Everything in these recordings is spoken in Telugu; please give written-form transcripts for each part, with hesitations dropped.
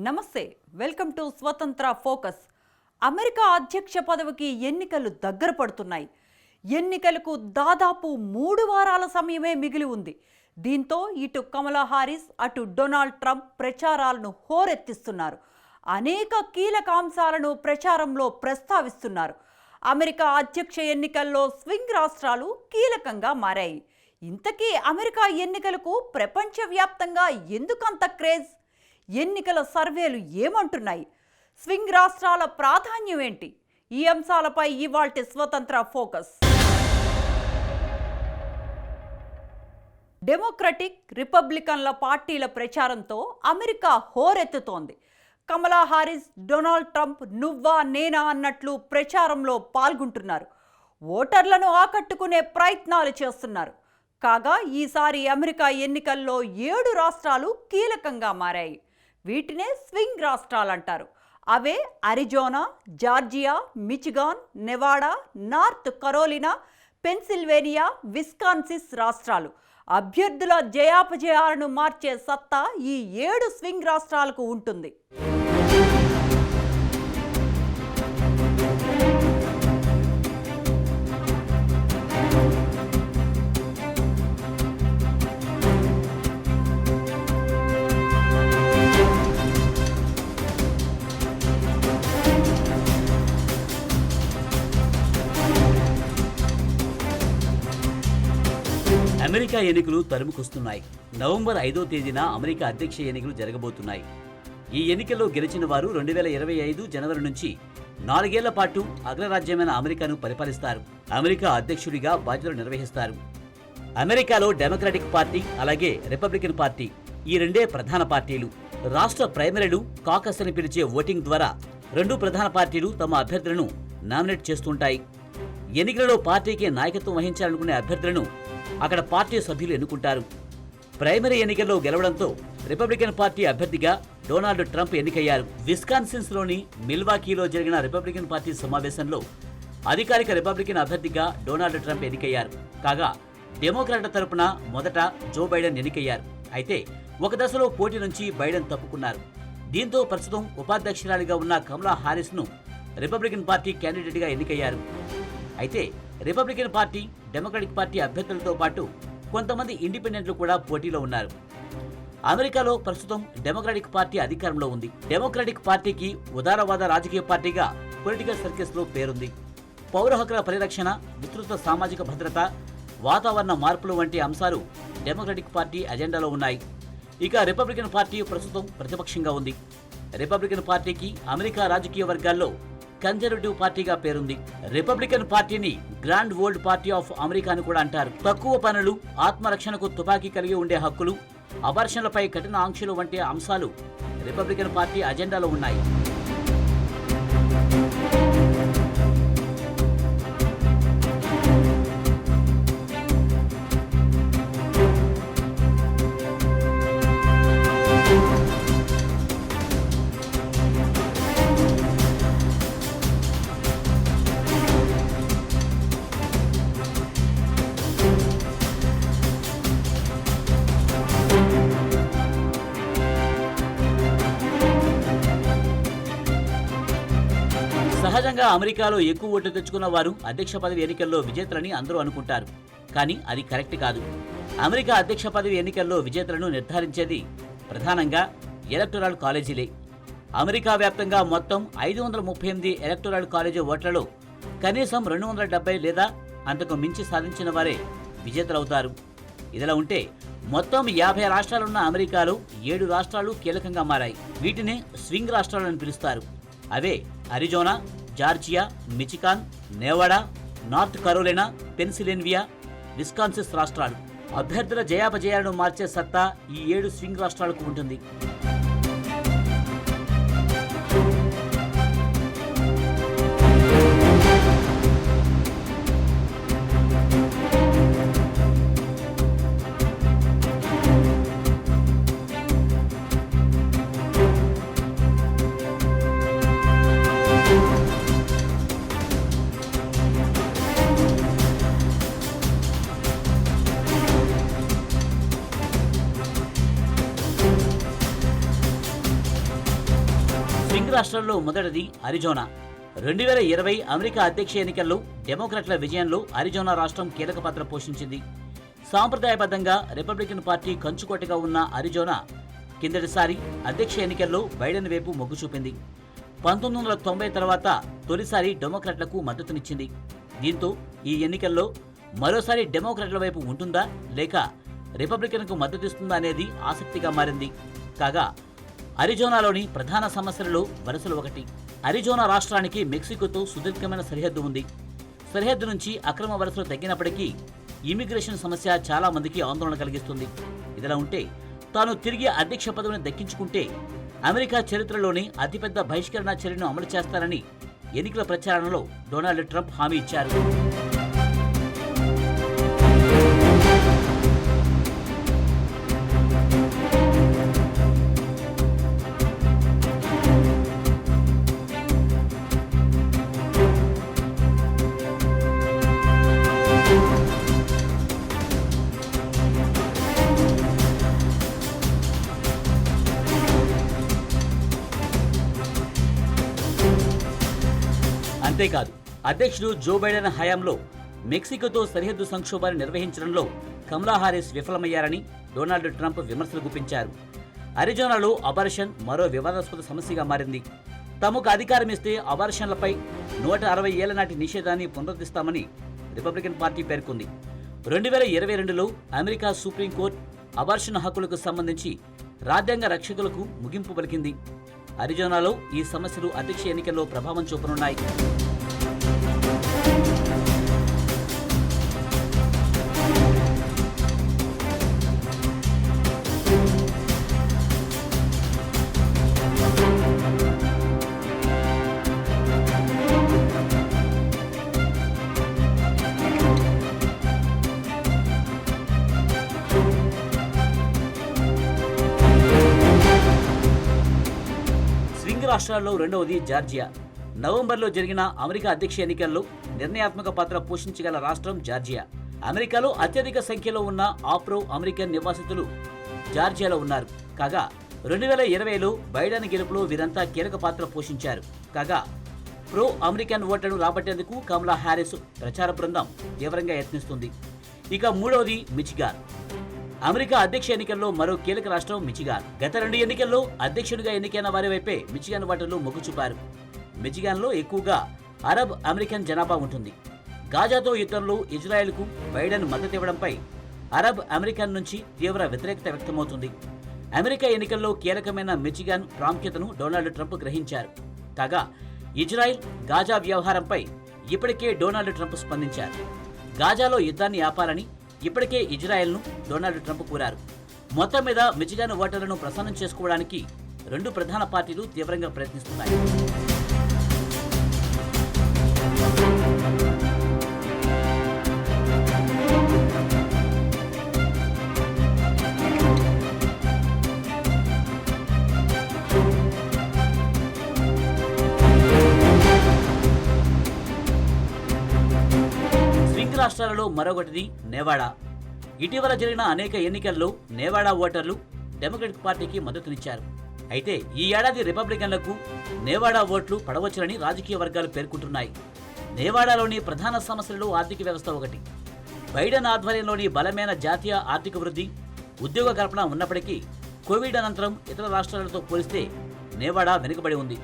నమస్తే, వెల్కమ్ టు స్వతంత్ర ఫోకస్. అమెరికా అధ్యక్ష పదవికి ఎన్నికలు దగ్గర పడుతున్నాయి. ఎన్నికలకు దాదాపు 3 వారాల సమయమే మిగిలి ఉంది. దీంతో ఇటు కమలా హారిస్, అటు డొనాల్డ్ ట్రంప్ ప్రచారాలను హోరెత్తిస్తున్నారు. అనేక కీలక అంశాలను ప్రచారంలో ప్రస్తావిస్తున్నారు. అమెరికా అధ్యక్ష ఎన్నికల్లో స్వింగ్ రాష్ట్రాలు కీలకంగా మారాయి. ఇంతకీ అమెరికా ఎన్నికలకు ప్రపంచవ్యాప్తంగా ఎందుకంత క్రేజ్? ఎన్నికల సర్వేలు ఏమంటున్నాయి? స్వింగ్ రాష్ట్రాల ప్రాధాన్యం ఏంటి? ఈ అంశాలపై ఇవాల్టి స్వతంత్ర ఫోకస్. డెమోక్రటిక్, రిపబ్లికన్ల పార్టీల ప్రచారంతో అమెరికా హోరెత్తుతోంది. కమలా హారిస్, డొనాల్డ్ ట్రంప్ నువ్వా నేనా అన్నట్లు ప్రచారంలో పాల్గొంటున్నారు. ఓటర్లను ఆకట్టుకునే ప్రయత్నాలు చేస్తున్నారు. కాగా ఈసారి అమెరికా ఎన్నికల్లో 7 రాష్ట్రాలు కీలకంగా మారాయి. వీటినే స్వింగ్ రాష్ట్రాలంటారు. అవే Arizona, Georgia, Michigan, Nevada, North Carolina, Pennsylvania, Wisconsin రాష్ట్రాలు. అభ్యర్థుల జయాపజయాలను మార్చే సత్తా ఈ 7 స్వింగ్ రాష్ట్రాలకు ఉంటుంది. అమెరికా ఎన్నికలు తరుముకొస్తున్నాయి. నవంబర్ 5వ తేదీన అమెరికా అధ్యక్ష ఎన్నికలు జరగబోతున్నాయి. ఈ ఎన్నికల్లో గెలిచిన వారు 2025 జనవరి నుంచి 4 ఏళ్ల పాటు అగ్రరాజ్యమైన అమెరికాను పరిపాలిస్తారు. అమెరికా అధ్యక్షుడిగా బాధ్యతలు నిర్వహిస్తారు. అమెరికాలో డెమోక్రాటిక్ పార్టీ అలాగే రిపబ్లికన్ పార్టీ ఈ రెండే ప్రధాన పార్టీలు. రాష్ట్ర ప్రైమరీలు, కాకస్ అని పిలిచే ఓటింగ్ ద్వారా 2 ప్రధాన పార్టీలు తమ అభ్యర్థులను నామినేట్ చేస్తుంటాయి. ఎన్నికలలో పార్టీకి నాయకత్వం వహించాలనుకునే అభ్యర్థులను అక్కడ పార్టీ సభ్యులు ఎన్నుకుంటారు. ప్రైమరీ ఎన్నికల్లో గెలవడంతో రిపబ్లికన్ పార్టీ అభ్యర్థిగా డొనాల్డ్ ట్రంప్ ఎన్నికయ్యారు. విస్కాన్సిన్లోని మిల్వాకీలో జరిగిన రిపబ్లికన్ పార్టీ సమావేశంలో అధికారిక రిపబ్లికన్ అభ్యర్థిగా డొనాల్డ్ ట్రంప్ ఎన్నికయ్యారు. కాగా డెమోక్రాట్ల తరపున మొదట జో బైడెన్ ఎన్నికయ్యారు. అయితే ఒక దశలో పోటీ నుంచి బైడెన్ తప్పుకున్నారు. దీంతో ప్రస్తుతం ఉపాధ్యక్షురాలిగా ఉన్న కమలా హారిస్ను రిపబ్లికన్ పార్టీ క్యాండిడేట్గా ఎన్నికయ్యారు. అయితే రిపబ్లికన్ పార్టీ, డెమోక్రాటిక్ పార్టీ అభ్యర్థులతో పాటు కొంతమంది ఇండిపెండెంట్లు కూడా పోటీలో ఉన్నారు. అమెరికాలో ప్రస్తుతం డెమోక్రాటిక్ పార్టీ అధికారంలో ఉంది. డెమోక్రాటిక్ పార్టీకి ఉదారవాద రాజకీయ పార్టీగా పొలిటికల్ సర్కిల్స్లో పేరుంది. పౌర హక్కుల పరిరక్షణ, విస్తృత సామాజిక భద్రత, వాతావరణ మార్పులు వంటి అంశాలు డెమోక్రాటిక్ పార్టీ అజెండాలో ఉన్నాయి. ఇక రిపబ్లికన్ పార్టీ ప్రస్తుతం ప్రతిపక్షంగా ఉంది. రిపబ్లికన్ పార్టీకి అమెరికా రాజకీయ వర్గాల్లో కన్జర్వేటివ్ పార్టీగా పేరుంది. రిపబ్లికన్ పార్టీని grand old party of America అని కూడా అంటారు. తక్కువ పనులు, ఆత్మరక్షణకు తుపాకీ కలిగి ఉండే హక్కులు, అబార్షన్లపై కఠిన ఆంక్షలు వంటి అంశాలు రిపబ్లికన్ పార్టీ అజెండాలో ఉన్నాయి. సహజంగా అమెరికాలో ఎక్కువ ఓట్లు తెచ్చుకున్న వారు అధ్యక్ష పదవి ఎన్నికల్లో విజేతలని అందరూ అనుకుంటారు. కానీ అది కరెక్ట్ కాదు. అమెరికా అధ్యక్ష పదవి ఎన్నికల్లో విజేతలను నిర్ధారించేది ప్రధానంగా ఎలక్టోరల్ కాలేజీలే. అమెరికా వ్యాప్తంగా మొత్తం 538 ఎలక్టోరల్ కాలేజీ ఓట్లలో కనీసం 270 లేదా అంతకు మించి సాధించిన వారే విజేతలవుతారు. ఇదిలా ఉంటే మొత్తం 50 రాష్ట్రాలున్న అమెరికాలో 7 రాష్ట్రాలు కీలకంగా మారాయి. వీటిని స్వింగ్ రాష్ట్రాలని పిలుస్తారు. అవే Arizona, Georgia, Michigan, Nevada, North Carolina, Pennsylvania, Wisconsin రాష్ట్రాలు. అభ్యర్థుల జయాపజయాలను మార్చే సత్తా ఈ 7 స్వింగ్ రాష్ట్రాలకు ఉంటుంది. రాష్ట్రాల్లో మొదటిది అరిజోనా. 2020 అమెరికా అధ్యక్ష ఎన్నికల్లో డెమోక్రాట్ల విజయంలో అరిజోనా రాష్ట్రం కీలక పాత్ర పోషించింది. సాంప్రదాయబద్ధంగా రిపబ్లికన్ పార్టీ కంచుకోటగా ఉన్న అరిజోనా కిందటిసారి అధ్యక్ష ఎన్నికల్లో బైడెన్ వైపు మొగ్గు చూపింది. 1990 తర్వాత తొలిసారి డెమోక్రాట్లకు మద్దతునిచ్చింది. దీంతో ఈ ఎన్నికల్లో మరోసారి డెమోక్రాట్ల వైపు ఉంటుందా లేక రిపబ్లికన్కు మద్దతిస్తుందా అనేది ఆసక్తిగా మారింది. కాగా అరిజోనాలోని ప్రధాన సమస్యలలో వరుసలు ఒకటి. అరిజోనా రాష్ట్రానికి మెక్సికోతో సుదీర్ఘమైన సరిహద్దు ఉంది. సరిహద్దు నుంచి అక్రమ వలసలు తగ్గినప్పటికీ ఇమిగ్రేషన్ సమస్య చాలా మందికి ఆందోళన కలిగిస్తుంది. ఇదిలా ఉంటే తాను తిరిగి అధ్యక్ష పదవిని దక్కించుకుంటే అమెరికా చరిత్రలోని అతిపెద్ద బహిష్కరణ చర్యను అమలు చేస్తారని ఎన్నికల ప్రచారంలో డొనాల్డ్ ట్రంప్ హామీ ఇచ్చారు. అంతేకాదు, అధ్యక్షుడు జో బైడెన్ హయాంలో మెక్సికోతో సరిహద్దు సంక్షోభాన్ని నిర్వహించడంలో కమలా హారిస్ విఫలమయ్యారని డొనాల్డ్ ట్రంప్ విమర్శలు గుప్పించారు. అరిజోనాలో అబార్షన్ మరో వివాదాస్పద సమస్యగా మారింది. తమకు అధికారం ఇస్తే అబార్షన్లపై 160 ఏళ్ల నాటి నిషేధాన్ని పునరుద్ధరిస్తామని రిపబ్లికన్ పార్టీ పేర్కొంది. 2022లో అమెరికా సుప్రీంకోర్టు అబార్షన్ హక్కులకు సంబంధించి రాజ్యాంగ రక్షకులకు ముగింపు పలికింది. అరిజోనాలో ఈ సమస్యలు అధ్యక్ష ఎన్నికల్లో ప్రభావం చూపనున్నాయి. రాష్ట్రాల్లో రెండవది జార్జియా. నవంబర్లో జరిగిన అమెరికా అధ్యక్ష ఎన్నికల్లో నిర్ణయాత్మక పాత్ర పోషించగల రాష్ట్రం జార్జియా. అమెరికాలో అత్యధిక సంఖ్యలో ఉన్న ఆఫ్రో అమెరికన్ నివాసితులు జార్జియాలో ఉన్నారు. కాగా 2020లో బైడెన్ గెలుపులో వీరంతా కీలక పాత్ర పోషించారు. కాగా ప్రో అమెరికన్ ఓట్లను రాబట్టేందుకు కమలా హారిస్ ప్రచార బృందం తీవ్రంగా యత్నిస్తుంది. ఇక మూడవది మిచిగాన్. అమెరికా అధ్యక్ష ఎన్నికల్లో మరో కీలక రాష్ట్రం మిచిగాన్. గత 2 ఎన్నికల్లో అధ్యక్షుడిగా ఎన్నికైన వారి వైపే మిచిగాన్ ఓటర్లు మొగ్గు చూపారు. మిచిగాన్లో ఎక్కువగా అరబ్ అమెరికన్ జనాభా ఉంటుంది. గాజాతో యుద్ధంలో ఇజ్రాయెల్కు బైడెన్ మద్దతు ఇవ్వడంపై అరబ్ అమెరికన్ నుంచి తీవ్ర వ్యతిరేకత వ్యక్తమవుతుంది. అమెరికా ఎన్నికల్లో కీలకమైన మిచిగాన్ ప్రాముఖ్యతను డొనాల్డ్ ట్రంప్ గ్రహించారు. కాగా ఇజ్రాయెల్ గాజా వ్యవహారంపై ఇప్పటికే డొనాల్డ్ ట్రంప్ స్పందించారు. గాజాలో యుద్ధాన్ని ఆపాలని ఇప్పటికే ఇజ్రాయెల్ను డొనాల్డ్ ట్రంప్ కోరారు. మొత్తం మీద మిచిగాన్ ఓటర్లను ప్రసన్నం చేసుకోవడానికి 2 ప్రధాన పార్టీలు తీవ్రంగా ప్రయత్నిస్తున్నాయి. స్వింగ్ రాష్ట్రాలలో మరొకటిది నెవాడా. ఇటీవల జరిగిన అనేక ఎన్నికల్లో నెవాడా ఓటర్లు డెమోక్రటిక్ పార్టీకి మద్దతునిచ్చారు. అయితే ఈ ఏడాది రిపబ్లికన్లకు నెవాడా ఓట్లు పడవచ్చునని రాజకీయ వర్గాలు పేర్కొంటున్నాయి. నెవాడాలోని ప్రధాన సమస్యలలో ఆర్థిక వ్యవస్థ ఒకటి. బైడెన్ ఆధ్వర్యంలోని బలమైన జాతీయ ఆర్థిక వృద్ధి, ఉద్యోగ కల్పన ఉన్నప్పటికీ కోవిడ్ అనంతరం ఇతర రాష్ట్రాలతో పోలిస్తే నెవాడా వెనుకబడి ఉంది.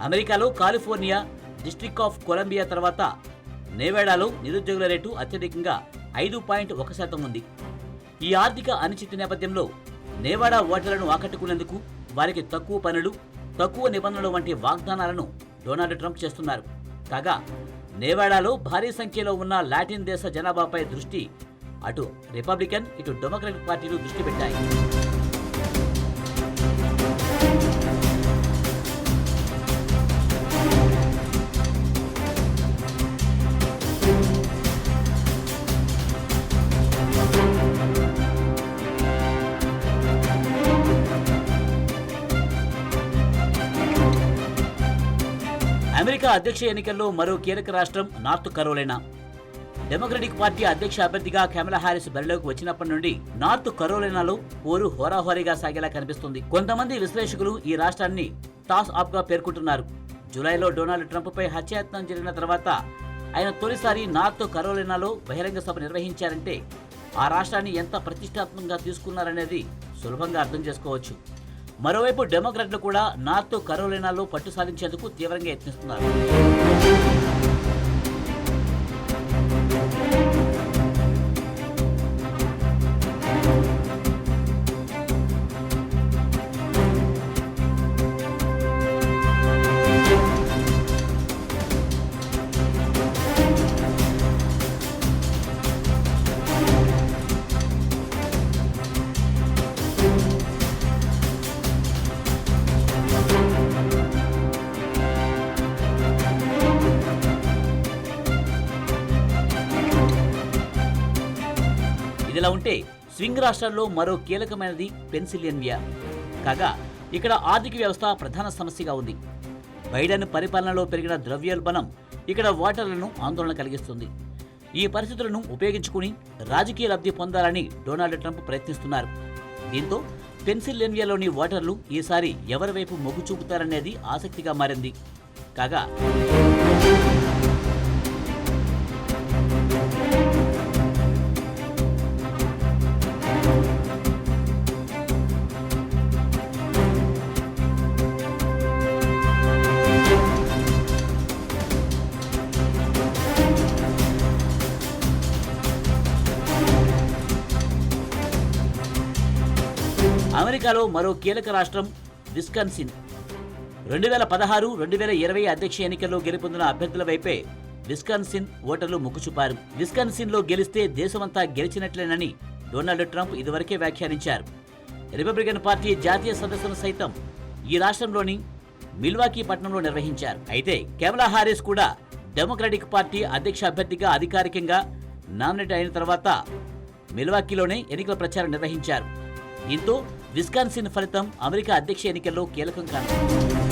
అమెరికాలో కాలిఫోర్నియా, డిస్ట్రిక్ట్ ఆఫ్ కొలంబియా తర్వాత నెవాడాలో నిరుద్యోగుల రేటు అత్యధికంగా 5.1% ఉంది. ఈ ఆర్థిక అనిశ్చితి నేపథ్యంలో నెవాడా ఓటర్లను ఆకట్టుకునేందుకు వారికి తక్కువ పనులు, తక్కువ నిబంధనలు వంటి వాగ్దానాలను డొనాల్డ్ ట్రంప్ చేస్తున్నారు. కాగా నెవాడాలో భారీ సంఖ్యలో ఉన్న లాటిన్ దేశ జనాభాపై దృష్టి అటు రిపబ్లికన్ ఇటు డెమోక్రటిక్ పార్టీలు దృష్టి పెట్టాయి. అమెరికా అధ్యక్ష ఎన్నికల్లో మరో కీలక రాష్ట్రం నార్త్ కరోలినా. డెమోక్రటిక్ పార్టీ అధ్యక్ష అభ్యర్థిగా కమలా హారిస్ బరిలోకి వచ్చినప్పటి నుండి నార్త్ కరోలినాలో పోరు హోరాహోరీగా సాగేలా కనిపిస్తుంది. కొంతమంది విశ్లేషకులు ఈ రాష్ట్రాన్ని టాస్ ఆప్గా పేర్కొంటున్నారు. జూలైలో డొనాల్డ్ ట్రంప్పై హత్యాయత్నం జరిగిన తర్వాత ఆయన తొలిసారి నార్త్ కరోలినాలో బహిరంగ సభ నిర్వహించారంటే ఆ రాష్ట్రాన్ని ఎంత ప్రతిష్టాత్మకంగా తీసుకున్నారనేది సులభంగా అర్థం చేసుకోవచ్చు. మరోవైపు డెమోక్రాట్లు కూడా నార్త్ కరోలినాలో పట్టు సాధించేందుకు తీవ్రంగా యత్నిస్తున్నారు. ఇదిలా ఉంటే స్వింగ్ రాష్ట్రాల్లో మరో కీలకమైనది పెన్సిల్వేనియా. కాగా ఇక్కడ ఆర్థిక వ్యవస్థ ప్రధాన సమస్యగా ఉంది. బైడెన్ పరిపాలనలో పెరిగిన ద్రవ్యోల్బణం ఇక్కడ ఓటర్లను ఆందోళన కలిగిస్తుంది. ఈ పరిస్థితులను ఉపయోగించుకుని రాజకీయ లబ్ధి పొందాలని డొనాల్డ్ ట్రంప్ ప్రయత్నిస్తున్నారు. దీంతో పెన్సిల్వేనియాలోని ఓటర్లు ఈసారి ఎవరి వైపు మొగ్గు చూపుతారనేది ఆసక్తిగా మారింది. కాగా అమెరికాలో మరో కీలక రాష్ట్రం విస్కాన్సిన్. 2016-2020 అధ్యక్ష ఎన్నికల్లో గెలుపొందిన అభ్యర్థుల వైపే విస్కాన్సిన్ ఓటర్లు మొగ్గు చూపారు. విస్కాన్సిన్లో గెలిస్తే దేశమంతా గెలిచినట్లేనని డొనాల్డ్ ట్రంప్ ఇదివరకే వ్యాఖ్యానించారు. రిపబ్లికన్ పార్టీ జాతీయ సదస్సును సైతం ఈ రాష్ట్రంలోని మిల్వాకీ పట్టణంలో నిర్వహించారు. అయితే కమలా హారిస్ కూడా డెమోక్రాటిక్ పార్టీ అధ్యక్ష అభ్యర్థిగా అధికారికంగా నామినేట్ అయిన తర్వాత మిల్వాకీలోనే ఎన్నికల ప్రచారం నిర్వహించారు. దీంతో విస్కాన్సిన్ ఫలితం అమెరికా అధ్యక్ష ఎన్నికల్లో కీలకం కానుంది.